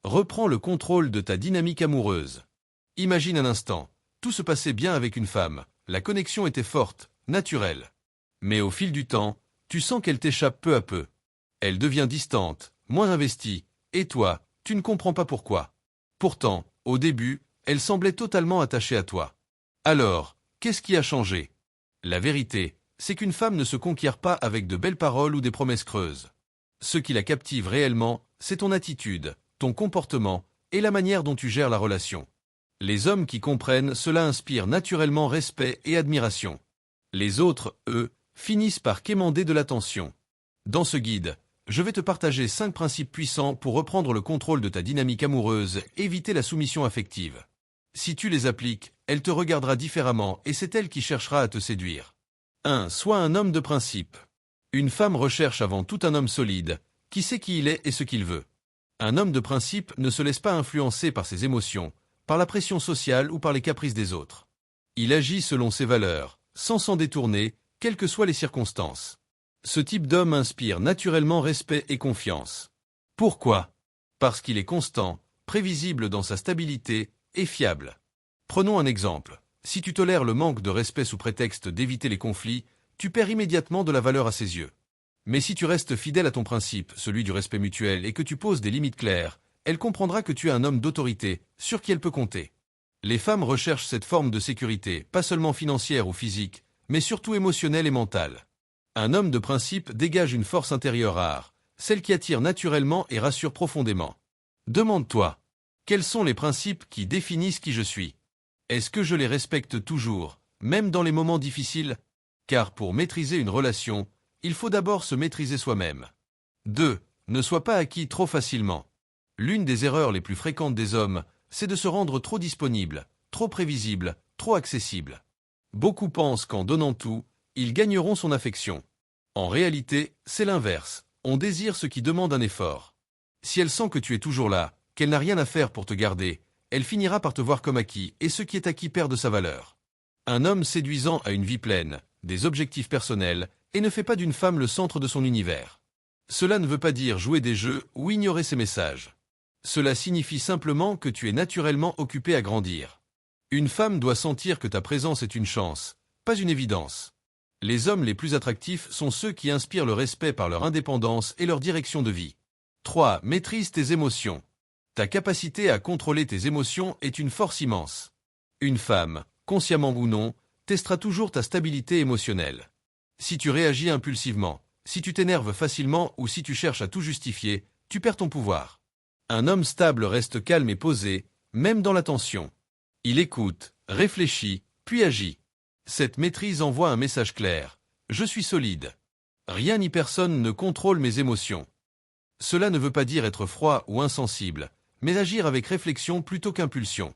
Reprends le contrôle de ta dynamique amoureuse. Imagine un instant, tout se passait bien avec une femme, la connexion était forte, naturelle. Mais au fil du temps, tu sens qu'elle t'échappe peu à peu. Elle devient distante, moins investie, et toi, tu ne comprends pas pourquoi. Pourtant, au début, elle semblait totalement attachée à toi. Alors, qu'est-ce qui a changé? La vérité, c'est qu'une femme ne se conquiert pas avec de belles paroles ou des promesses creuses. Ce qui la captive réellement, c'est ton attitude, ton comportement et la manière dont tu gères la relation. Les hommes qui comprennent cela inspirent naturellement respect et admiration. Les autres, eux, finissent par quémander de l'attention. Dans ce guide, je vais te partager 5 principes puissants pour reprendre le contrôle de ta dynamique amoureuse et éviter la soumission affective. Si tu les appliques, elle te regardera différemment et c'est elle qui cherchera à te séduire. 1. Sois un homme de principe. Une femme recherche avant tout un homme solide, qui sait qui il est et ce qu'il veut. Un homme de principe ne se laisse pas influencer par ses émotions, par la pression sociale ou par les caprices des autres. Il agit selon ses valeurs, sans s'en détourner, quelles que soient les circonstances. Ce type d'homme inspire naturellement respect et confiance. Pourquoi? Parce qu'il est constant, prévisible dans sa stabilité et fiable. Prenons un exemple. Si tu tolères le manque de respect sous prétexte d'éviter les conflits, tu perds immédiatement de la valeur à ses yeux. Mais si tu restes fidèle à ton principe, celui du respect mutuel, et que tu poses des limites claires, elle comprendra que tu es un homme d'autorité, sur qui elle peut compter. Les femmes recherchent cette forme de sécurité, pas seulement financière ou physique, mais surtout émotionnelle et mentale. Un homme de principe dégage une force intérieure rare, celle qui attire naturellement et rassure profondément. Demande-toi, quels sont les principes qui définissent qui je suis? Est-ce que je les respecte toujours, même dans les moments difficiles? Car pour maîtriser une relation, il faut d'abord se maîtriser soi-même. 2. Ne sois pas acquis trop facilement. L'une des erreurs les plus fréquentes des hommes, c'est de se rendre trop disponible, trop prévisible, trop accessible. Beaucoup pensent qu'en donnant tout, ils gagneront son affection. En réalité, c'est l'inverse. On désire ce qui demande un effort. Si elle sent que tu es toujours là, qu'elle n'a rien à faire pour te garder, elle finira par te voir comme acquis, et ce qui est acquis perd de sa valeur. Un homme séduisant a une vie pleine, des objectifs personnels, et ne fait pas d'une femme le centre de son univers. Cela ne veut pas dire jouer des jeux ou ignorer ses messages. Cela signifie simplement que tu es naturellement occupé à grandir. Une femme doit sentir que ta présence est une chance, pas une évidence. Les hommes les plus attractifs sont ceux qui inspirent le respect par leur indépendance et leur direction de vie. 3. Maîtrise tes émotions. Ta capacité à contrôler tes émotions est une force immense. Une femme, consciemment ou non, testera toujours ta stabilité émotionnelle. Si tu réagis impulsivement, si tu t'énerves facilement ou si tu cherches à tout justifier, tu perds ton pouvoir. Un homme stable reste calme et posé, même dans la tension. Il écoute, réfléchit, puis agit. Cette maîtrise envoie un message clair. Je suis solide. Rien ni personne ne contrôle mes émotions. Cela ne veut pas dire être froid ou insensible, mais agir avec réflexion plutôt qu'impulsion.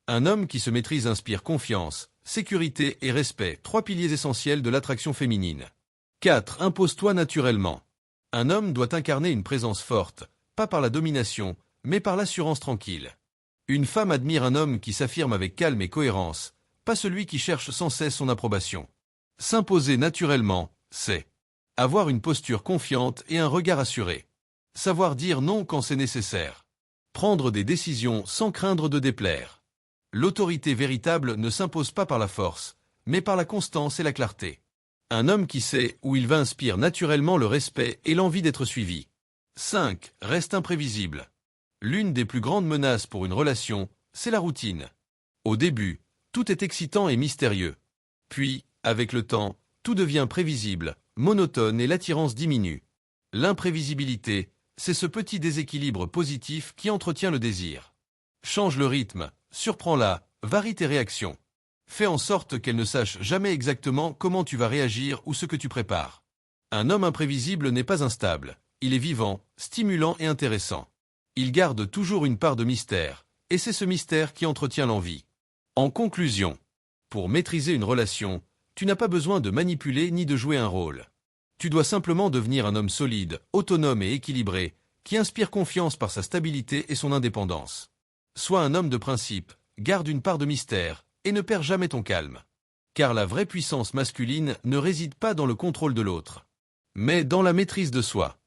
Un homme qui se maîtrise inspire confiance, sécurité et respect, 3 piliers essentiels de l'attraction féminine. 4. Impose-toi naturellement. Un homme doit incarner une présence forte, pas par la domination, mais par l'assurance tranquille. Une femme admire un homme qui s'affirme avec calme et cohérence, pas celui qui cherche sans cesse son approbation. S'imposer naturellement, c'est avoir une posture confiante et un regard assuré. Savoir dire non quand c'est nécessaire. Prendre des décisions sans craindre de déplaire. L'autorité véritable ne s'impose pas par la force, mais par la constance et la clarté. Un homme qui sait où il va inspire naturellement le respect et l'envie d'être suivi. 5. Reste imprévisible. L'une des plus grandes menaces pour une relation, c'est la routine. Au début, tout est excitant et mystérieux. Puis, avec le temps, tout devient prévisible, monotone et l'attirance diminue. L'imprévisibilité, c'est ce petit déséquilibre positif qui entretient le désir. Change le rythme, surprends-la, varie tes réactions. Fais en sorte qu'elle ne sache jamais exactement comment tu vas réagir ou ce que tu prépares. Un homme imprévisible n'est pas instable, il est vivant, stimulant et intéressant. Il garde toujours une part de mystère, et c'est ce mystère qui entretient l'envie. En conclusion, pour maîtriser une relation, tu n'as pas besoin de manipuler ni de jouer un rôle. Tu dois simplement devenir un homme solide, autonome et équilibré, qui inspire confiance par sa stabilité et son indépendance. Sois un homme de principe, garde une part de mystère, et ne perds jamais ton calme. Car la vraie puissance masculine ne réside pas dans le contrôle de l'autre, mais dans la maîtrise de soi.